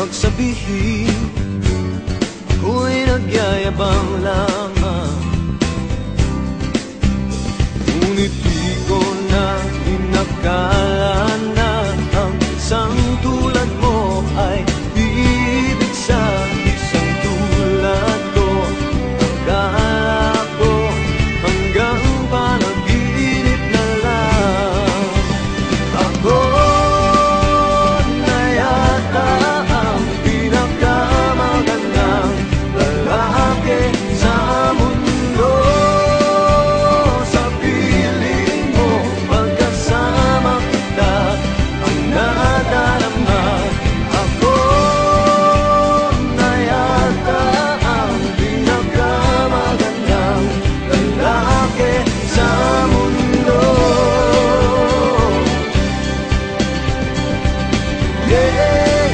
Huwag sabihin ako'y nagyayabang lamang, ngunit di ko na inakala na ang isang tulad mo ay ibig sa isang tulad ko. Akala ko hanggang panaginip na lang. Ako na yata ang pinakamagandang lalaki sa mundo. Sa piling mo pagkasama kita ang nadarama. Ako na yata ang pinakamagandang lalaki sa mundo. Yeah, yeah,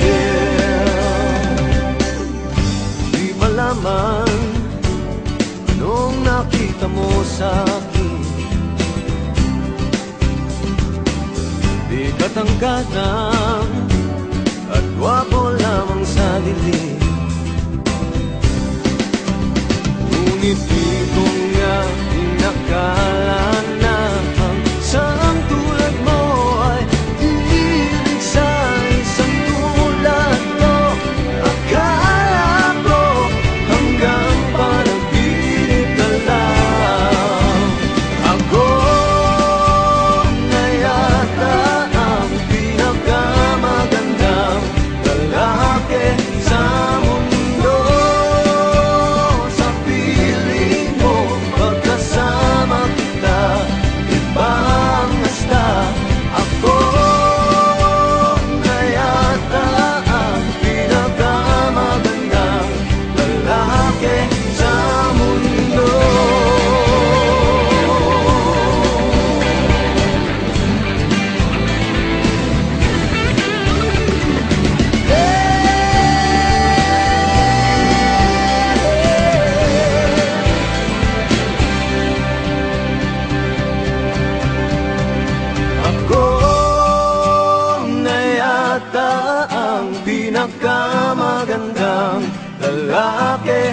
yeah. Di malaman anong nakita mo sa'kin. Di katangkanan at gwapo lamang sa dilim, ngunit di ko nga inakala na ang isang tulad mo ay ibig sa isang tulad ko. Akala ko hanggang panaginip na lang. Ako na yata ang pinakamagandang lalaki sa mundo. Sa piling mo pagkasama kita, ibang hasta. Ako na yata ang pinakamagandang lalaki sa mundo. Ako na yata ang pinakamagandang lalaki